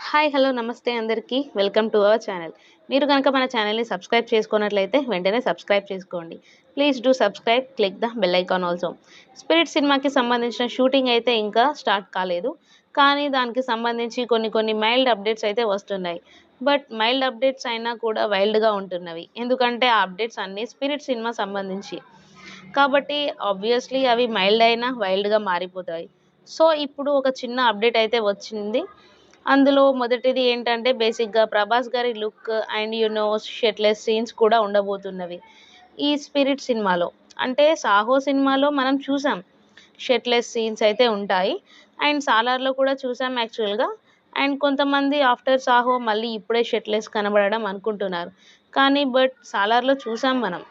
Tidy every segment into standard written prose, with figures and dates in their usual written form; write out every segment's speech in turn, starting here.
Hi hello నమస్తే అందరికీ welcome to our channel. మీరు కనుక మన ఛానల్ని సబ్స్క్రైబ్ చేసుకున్నట్లయితే వెంటనే సబ్స్క్రైబ్ చేసుకోండి. Please do subscribe, click the bell icon also. Spirit సినిమాకి సంబంధించిన షూటింగ్ అయితే ఇంకా స్టార్ట్ కాలేదు, కానీ దానికి సంబంధించి కొన్ని మైల్డ్ అప్డేట్స్ అయితే వస్తున్నాయి. బట్ మైల్డ్ అప్డేట్స్ అయినా కూడా వైల్డ్గా ఉంటున్నవి, ఎందుకంటే ఆ అప్డేట్స్ అన్నీ స్పిరిట్ సినిమా సంబంధించి కాబట్టి ఆబ్వియస్లీ అవి మైల్డ్ అయినా వైల్డ్గా మారిపోతాయి. సో ఇప్పుడు ఒక చిన్న అప్డేట్ అయితే వచ్చింది. అందులో మొదటిది ఏంటంటే బేసిక్‌గా 'ప్రభాస్' గారి లుక్ అండ్ షర్ట్‌లెస్ సీన్స్ కూడా ఉండబోతున్నవి ఈ 'స్పిరిట్' సినిమాలో. అంటే 'సాహో' సినిమాలో మనం చూసాం షర్ట్‌లెస్ సీన్స్ అయితే ఉంటాయి. అండ్ 'సాలార్‌లో' కూడా చూసాం యాక్చువల్‌గా. అండ్ కొంతమంది ఆఫ్టర్ 'సాహో' మళ్ళీ ఇప్పుడే షర్ట్‌లెస్ కనబడడం అనుకుంటున్నారు. కానీ 'సాలార్‌లో' చూసాం మనం.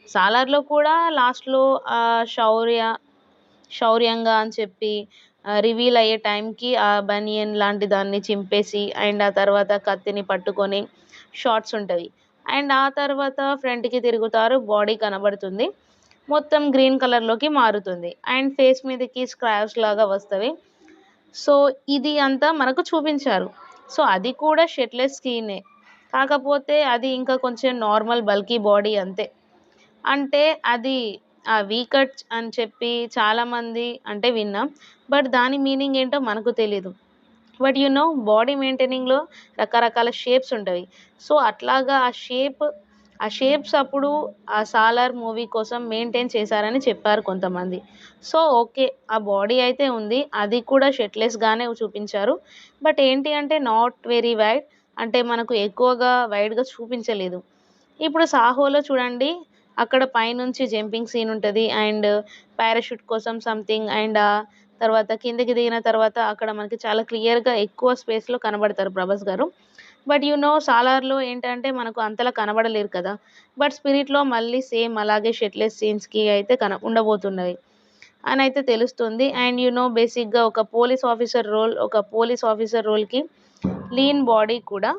'సాలార్‌లో' కూడా లాస్ట్‌లో శౌర్యంగా అని చెప్పి రివీల్ అయ్యే టైంకి ఆ బనియన్ లాంటి దాన్ని చింపేసి అండ్ ఆ తర్వాత కత్తిని పట్టుకొని షాట్స్ ఉంటవి. అండ్ ఆ తర్వాత ఫ్రంట్‌కి తిరుగుతారు. బాడీ కనబడుతుంది. మొత్తం గ్రీన్ కలర్‌లోకి మారుతుంది. అండ్ ఫేస్ మీదకి స్క్రాచ్ లాగా వస్తవి. సో, ఇది అంతా మనకు చూపించారు. సో, అది కూడా షర్ట్‌లెస్ సీనే. కాకపోతే అది ఇంకా కొంచెం నార్మల్ బల్కీ బాడీ అంతే. అంటే అది వీ కట్ అని చెప్పి చాలామంది అంటే విన్నాం. బట్ దాని మీనింగ్ ఏంటో మనకు తెలీదు. బట్ బాడీ మెయింటైనింగ్‌లో రకరకాల షేప్స్ ఉంటవి. సో, అట్లాగా ఆ షేప్స్ అప్పుడు ఆ 'సాలార్' మూవీ కోసం మెయింటైన్ చేశారని చెప్పారు కొంతమంది. So, okay. ఆ బాడీ అయితే ఉంది. అది కూడా షర్ట్‌లెస్‌గానే చూపించారు. బట్ ఏంటి అంటే నాట్ వెరీ వైడ్. అంటే మనకు ఎక్కువగా వైడ్‌గా చూపించలేదు. ఇప్పుడు 'సాహోలో' చూడండి, అక్కడ పైనుంచి జంపింగ్ సీన్ ఉంటది. అండ్ పారాషూట్ కోసం సంథింగ్ అండ్ తర్వాత కిందకి దిగిన తర్వాత అక్కడ మనకి చాలా క్లియర్‌గా ఎక్కువ స్పేస్‌లో కనబడతారు 'ప్రభాస్' గారు. బట్ 'సాలార్‌లో' ఏంటంటే మనకు అంతలా కనబడలేరు కదా! బట్ 'స్పిరిట్‌లో' మళ్ళీ సేమ్ అలాగే షర్ట్‌లెస్ సీన్స్‌కి అయితే ఉండబోతున్నవి అనయితే తెలుస్తుంది. అండ్ బేసిక్‌గా ఒక పోలీస్ ఆఫీసర్ రోల్‌కి లీన్ బాడీ కూడా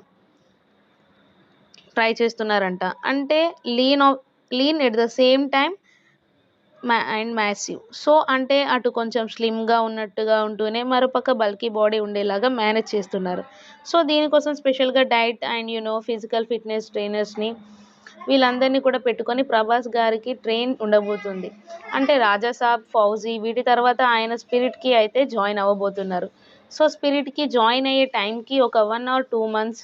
ట్రై చేస్తున్నారంట. అంటే lean of lean at the same time and massive. So, అంటే అటు కొంచెం స్లిమ్‌గా ఉన్నట్టుగా ఉంటూనే మరోపక్క బల్కీ బాడీ ఉండేలాగా మేనేజ్ చేస్తున్నారు. సో, దీనికోసం స్పెషల్‌గా డైట్ అండ్ ఫిజికల్ ఫిట్‌నెస్ ట్రైనర్స్‌ని వీళ్ళందరినీ కూడా పెట్టుకొని ప్రభాస్ గారికి ట్రైన్ ఉండబోతుంది. అంటే 'రాజాసాబ్', 'ఫౌజీ' వీటి తర్వాత ఆయన 'స్పిరిట్‌కి' అయితే జాయిన్ అవ్వబోతున్నారు. సో, 'స్పిరిట్‌కి' జాయిన్ అయ్యే టైంకి ఒక 1 ఆర్ 2 మంత్స్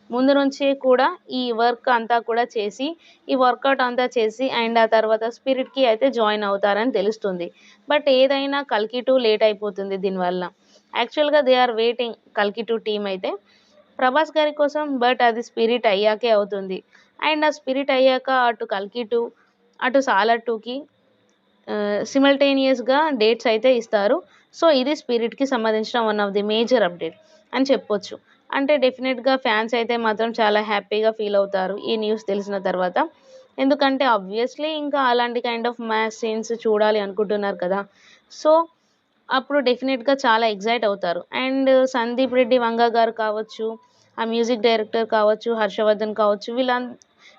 ముందు నుంచే కూడా ఈ వర్కౌట్ అంతా చేసి అండ్ ఆ తర్వాత 'స్పిరిట్‌కి' అయితే జాయిన్ అవుతారని తెలుస్తుంది. బట్ ఏదైనా 'కల్కి 2' లేట్ అయిపోతుంది దీనివల్ల. యాక్చువల్‌గా దే ఆర్ వెయిటింగ్ 'కల్కి 2' టీమ్ అయితే ప్రభాస్ గారి కోసం. బట్ అది 'స్పిరిట్' అయ్యాకే అవుతుంది. అండ్ ఆ 'స్పిరిట్' అయ్యాక అటు 'కల్కి 2' అటు 'సాలార్ 2'కి సిమల్టేనియస్‌గా డేట్స్ అయితే ఇస్తారు. సో, ఇది 'స్పిరిట్‌కి' సంబంధించిన one of the major update అని చెప్పొచ్చు. అంటే డెఫినిట్‌గా ఫ్యాన్స్ అయితే మాత్రం చాలా హ్యాపీగా ఫీల్ అవుతారు ఈ న్యూస్ తెలిసిన తర్వాత. ఎందుకంటే ఆబ్వియస్‌లీ ఇంకా అలాంటి కైండ్ ఆఫ్ మాస్ సీన్స్ చూడాలి అనుకుంటున్నారు కదా! సో, అప్పుడు డెఫినిట్‌గా చాలా ఎక్సైట్ అవుతారు. అండ్ సందీప్ రెడ్డి వంగ గారు కావచ్చు, ఆ మ్యూజిక్ డైరెక్టర్ కావచ్చు, హర్షవర్ధన్ కావచ్చు,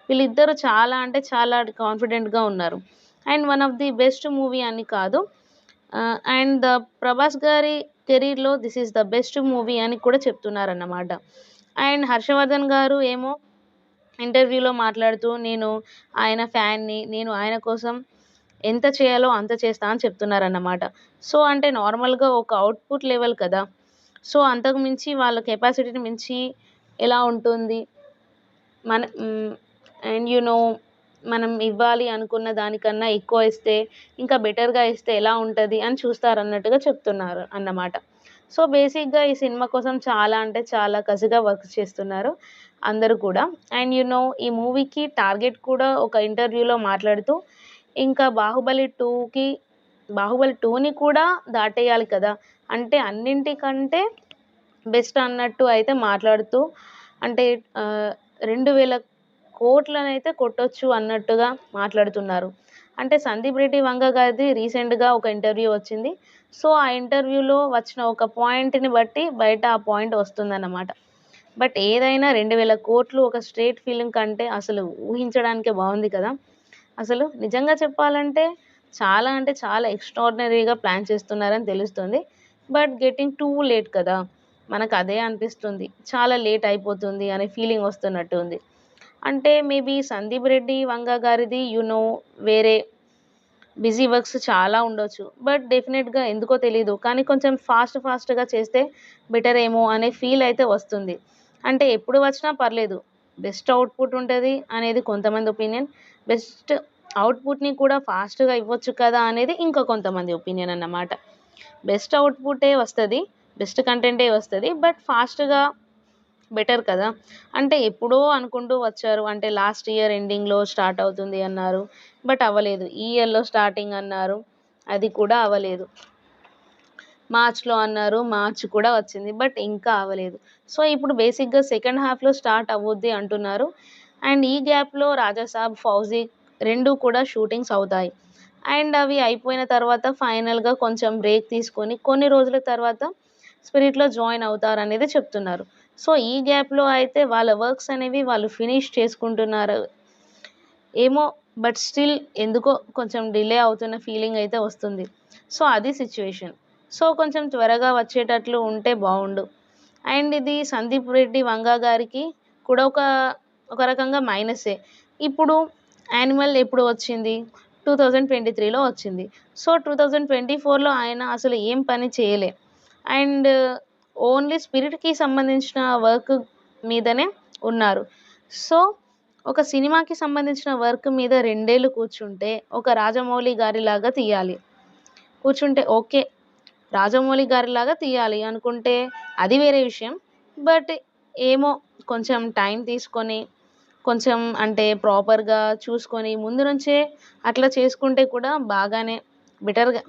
వీళ్ళిద్దరూ చాలా అంటే చాలా కాన్ఫిడెంట్‌గా ఉన్నారు. And one of the best movie అని కాదు. అండ్ ప్రభాస్ గారి కెరీర్‌లో this is the best movie అని కూడా చెప్తున్నారన్నమాట. అండ్ హర్షవర్ధన్ గారు ఏమో ఇంటర్వ్యూలో మాట్లాడుతూ ఆయన ఫ్యాన్‌ని. నేను ఆయన కోసం ఎంత చేయాలో అంత చేస్తా అని చెప్తున్నారన్నమాట. సో, అంటే నార్మల్‌గా ఒక అవుట్‌పుట్ లెవెల్ కదా! సో, అంతకు మించి వాళ్ళ కెపాసిటీని మించి ఎలా ఉంటుంది? మన అండ్ మనం ఇవ్వాలి అనుకున్న దానికన్నా ఎక్కువ ఇస్తే, ఇంకా బెటర్‌గా ఇస్తే ఎలా ఉంటది అని చూస్తారన్నట్టుగా చెప్తున్నారు అన్నమాట. సో, బేసిక్‌గా ఈ సినిమా కోసం చాలా అంటే చాలా కసిగా వర్క్ చేస్తున్నారు అందరూ కూడా. అండ్ ఈ మూవీకి టార్గెట్ కూడా ఒక ఇంటర్వ్యూలో మాట్లాడుతూ, ఇంకా 'బాహుబలి 2'ని కూడా దాటేయాలి కదా! అంటే అన్నింటికంటే బెస్ట్ అన్నట్టు అయితే మాట్లాడుతూ అంటే 2,000,00,00,000 కొట్టొచ్చు అన్నట్టుగా మాట్లాడుతున్నారు. అంటే సందీప్ రెడ్డి వంగ గారిది రీసెంట్‌గా ఒక ఇంటర్వ్యూ వచ్చింది. సో, ఆ ఇంటర్వ్యూలో వచ్చిన ఒక పాయింట్‌ని బట్టి బయట ఆ పాయింట్ వస్తుందన్నమాట. బట్ ఏదైనా 2,000,00,00,000 ఒక స్ట్రెయిట్ ఫిల్మ్ కంటే అసలు ఊహించడానికే బావుంది కదా! అసలు నిజంగా చెప్పాలంటే చాలా అంటే చాలా ఎక్స్‌ట్రార్డినరీగా ప్లాన్ చేస్తున్నారని తెలుస్తుంది. బట్ గెట్టింగ్ టూ లేట్ కదా! మనకు అదే అనిపిస్తుంది. చాలా లేట్ అయిపోతుంది అనే ఫీలింగ్ వస్తున్నట్టు ఉంది. అంటే మేబీ సందీప్ రెడ్డి వంగ గారిది వేరే బిజీ వర్క్స్ చాలా ఉండొచ్చు. బట్ డెఫినిట్‌గా ఎందుకో తెలీదు. కానీ కొంచెం ఫాస్ట్‌గా చేస్తే బెటర్ ఏమో అనే ఫీల్ అయితే వస్తుంది. అంటే ఎప్పుడు వచ్చినా పర్లేదు. బెస్ట్ అవుట్‌పుట్ ఉంటది అనేది కొంతమంది ఒపీనియన్. బెస్ట్ అవుట్‌పుట్‌ని కూడా ఫాస్ట్‌గా ఇవ్వచ్చు కదా అనేది ఇంకా కొంతమంది ఒపీనియన్ అన్నమాట. బెస్ట్ అవుట్‌పుటే వస్తది. బెస్ట్ కంటెంటే వస్తది. బట్ ఫాస్ట్‌గా బెటర్ కదా! అంటే ఎప్పుడో అనుకుంటూ వచ్చారు. అంటే లాస్ట్ ఇయర్ ఎండింగ్‌లో స్టార్ట్ అవుతుంది అన్నారు. బట్ అవ్వలేదు. ఈ ఇయర్‌లో స్టార్టింగ్ అన్నారు. అది కూడా అవ్వలేదు. మార్చ్‌లో అన్నారు. మార్చ్ కూడా వచ్చింది. బట్ ఇంకా అవ్వలేదు. సో, ఇప్పుడు బేసిక్‌గా సెకండ్ హాఫ్‌లో స్టార్ట్ అవ్వుద్ది అంటున్నారు. అండ్ ఈ గ్యాప్‌లో 'రాజాసాబ్', 'ఫౌజీ' 2 కూడా షూటింగ్స్ అవుతాయి. అండ్ అవి అయిపోయిన తర్వాత ఫైనల్‌గా కొంచెం బ్రేక్ తీసుకొని కొన్ని రోజుల తర్వాత 'స్పిరిట్‌లో' జాయిన్ అవుతారనేది చెప్తున్నారు. సో, ఈ గ్యాప్‌లో అయితే వాళ్ళ వర్క్స్ అనేవి వాళ్ళు ఫినిష్ చేసుకుంటున్నారు. ఏమో బట్ స్టిల్ ఎందుకో కొంచెం డిలే అవుతున్న ఫీలింగ్ అయితే వస్తుంది. సో, అది సిట్యుయేషన్. సో, కొంచెం త్వరగా వచ్చేటట్లు ఉంటే బావుండు. అండ్ ఇది సందీప్ రెడ్డి వంగ గారికి కూడా ఒక రకంగా మైనసే. ఇప్పుడు 'యానిమల్' ఎప్పుడు వచ్చింది? 2023లో వచ్చింది. సో, 2024లో ఆయన అసలు ఏం పని చేయలే. అండ్ ఓన్లీ 'స్పిరిట్‌కి' సంబంధించిన వర్క్ మీదనే ఉన్నారు. సో, ఒక సినిమాకి సంబంధించిన వర్క్ మీద 2 ఏళ్ళు కూర్చుంటే, ఒక 'రాజమౌళి' గారిలాగా తీయాలి. కూర్చుంటే ఓకే. 'రాజమౌళి' గారిలాగా తీయాలి అనుకుంటే అది వేరే విషయం. బట్ ఏమో కొంచెం టైం తీసుకొని, కొంచెం అంటే ప్రాపర్‌గా చూసుకొని ముందు నుంచే అట్లా చేసుకుంటే కూడా బాగానే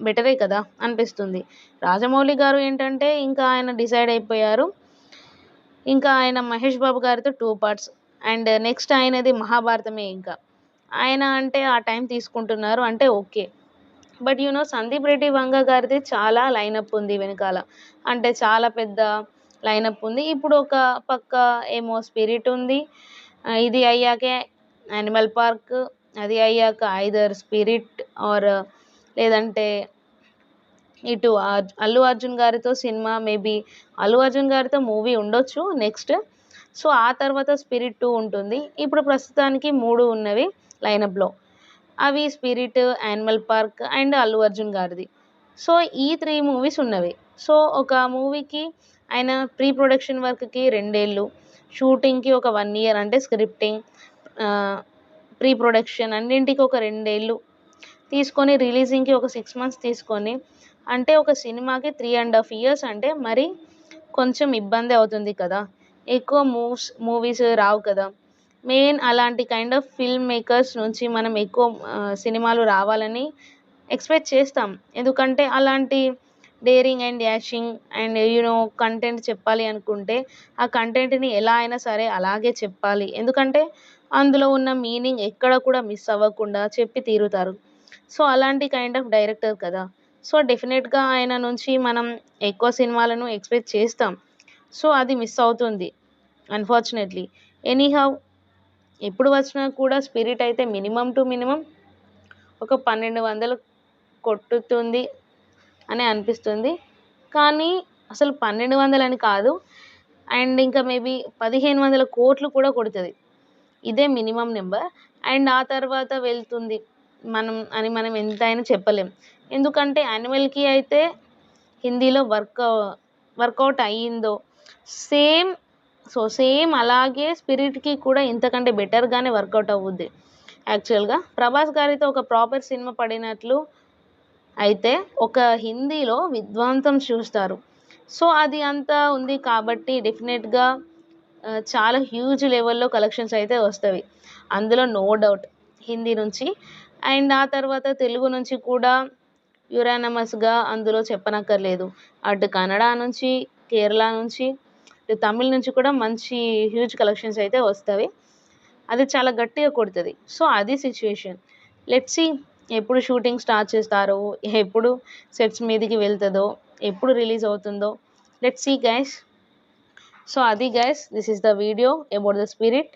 బెటరే కదా అనిపిస్తుంది. 'రాజమౌళి' గారు ఏంటంటే ఇంకా ఆయన డిసైడ్ అయిపోయారు. ఇంకా ఆయన 'మహేష్ బాబు' గారితో 2 పార్ట్స్ అండ్ నెక్స్ట్ ఆయనది 'మహాభారతమే' ఇంకా. ఆయన అంటే ఆ టైం తీసుకుంటున్నారు అంటే ఓకే. బట్ 'సందీప్ రెడ్డి వంగ' గారిది చాలా లైనప్ ఉంది వెనకాల. అంటే చాలా పెద్ద లైనప్ ఉంది. ఇప్పుడు ఒక పక్క ఏమో 'స్పిరిట్' ఉంది. ఇది అయ్యాకే 'యానిమల్ పార్క్' అది అయ్యాక ఐదర్ 'స్పిరిట్' ఆర్ లేదంటే ఇటు 'అల్లు అర్జున్' గారితో సినిమా మేబీ 'అల్లు అర్జున్' గారితో మూవీ ఉండొచ్చు నెక్స్ట్. సో, ఆ తర్వాత 'స్పిరిట్ 2' ఉంటుంది. ఇప్పుడు ప్రస్తుతానికి 3 ఉన్నవి లైనప్‌లో. అవి 'spirit', 'animal park' and 'Allu Arjun' గారిది. సో, ఈ 3 మూవీస్ ఉన్నవి. సో, ఒక మూవీకి ఆయన ప్రీ ప్రొడక్షన్ వర్క్‌కి 2 ఏళ్ళు, షూటింగ్‌కి ఒక 1 ఇయర్ అంటే స్క్రిప్టింగ్, ఆహ్, ప్రీ ప్రొడక్షన్ అన్నింటికి ఒక 2 ఏళ్ళు తీసుకొని రిలీజింగ్‌కి ఒక 6 మంత్స్ తీసుకొని అంటే ఒక సినిమాకి 3½ ఇయర్స్ అంటే మరి కొంచెం ఇబ్బందే అవుతుంది కదా! ఎక్కువ మూవీస్ రావు కదా! మెయిన్ అలాంటి కైండ్ ఆఫ్ ఫిల్మ్ మేకర్స్ నుంచి మనం ఎక్కువ సినిమాలు రావాలని ఎక్స్‌పెక్ట్ చేస్తాం. ఎందుకంటే అలాంటి daring and dashing and content చెప్పాలి అనుకుంటే, ఆ కంటెంట్‌ని ఎలా అయినా సరే అలాగే చెప్పాలి. ఎందుకంటే అందులో ఉన్న మీనింగ్ ఎక్కడ కూడా మిస్ అవ్వకుండా చెప్పి తీరుతారు. సో, అలాంటి కైండ్ ఆఫ్ డైరెక్టర్ కదా! సో, డెఫినెట్‌గా ఆయన నుంచి మనం ఎక్కువ సినిమాలను ఎక్స్‌పెక్ట్ చేస్తాం. సో, అది మిస్ అవుతుంది అన్‌ఫార్చునేట్‌లీ. ఎనీహౌ ఎప్పుడు వచ్చినా కూడా 'స్పిరిట్' అయితే మినిమమ్ టు మినిమమ్ ఒక 1200 కొట్టుతుంది అని అనిపిస్తుంది. కానీ అసలు 1200 అని కాదు. అండ్ ఇంకా మేబీ 1500,00,00,000 కూడా కొడతది. ఇదే మినిమమ్ నంబర్. అండ్ ఆ తర్వాత వెళ్తుంది. మనం ఎంతైనా చెప్పలేం. ఎందుకంటే 'యానిమల్‌కి' అయితే హిందీలో వర్కౌట్ అయ్యిందో సేమ్ సేమ్ అలాగే 'స్పిరిట్‌కి' కూడా ఇంతకంటే బెటర్‌గానే వర్కౌట్ అవ్వుద్ది. యాక్చువల్‌గా 'ప్రభాస్' గారితో ఒక ప్రాపర్ సినిమా పడినట్లు అయితే ఒక హిందీలో విధ్వంసం చూస్తారు. సో, అది అంతా ఉంది కాబట్టి డెఫినెట్‌గా చాలా హ్యూజ్ లెవెల్‌లో కలెక్షన్స్ అయితే వస్తవి. అందులో నో డౌట్ హిందీ నుంచి. అండ్ ఆ తర్వాత తెలుగు నుంచి కూడా యురానమస్‌గా అందులో చెప్పనక్కర్లేదు. అటు కన్నడ నుంచి, కేరళ నుంచి, ఇటు తమిళ్ నుంచి కూడా మంచి హ్యూజ్ కలెక్షన్స్ అయితే వస్తవి. అది చాలా గట్టిగా కొడతది. సో, అది సిట్యుయేషన్. లెట్స్ సీ ఎప్పుడు షూటింగ్ స్టార్ట్ చేస్తారో, ఎప్పుడు సెట్స్ మీదకి వెళ్తదో, ఎప్పుడు రిలీజ్ అవుతుందో. Let's see guys. సో, అది guys this is the video about the 'Spirit'.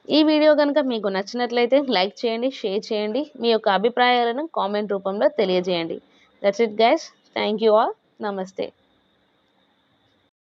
ఈ వీడియో గనుక మీకు నచ్చినట్లయితే లైక్ చేయండి, షేర్ చేయండి. మీ యొక్క అభిప్రాయాలను కామెంట్ రూపంలో తెలియజేయండి. That's it guys. Thank you all. నమస్తే.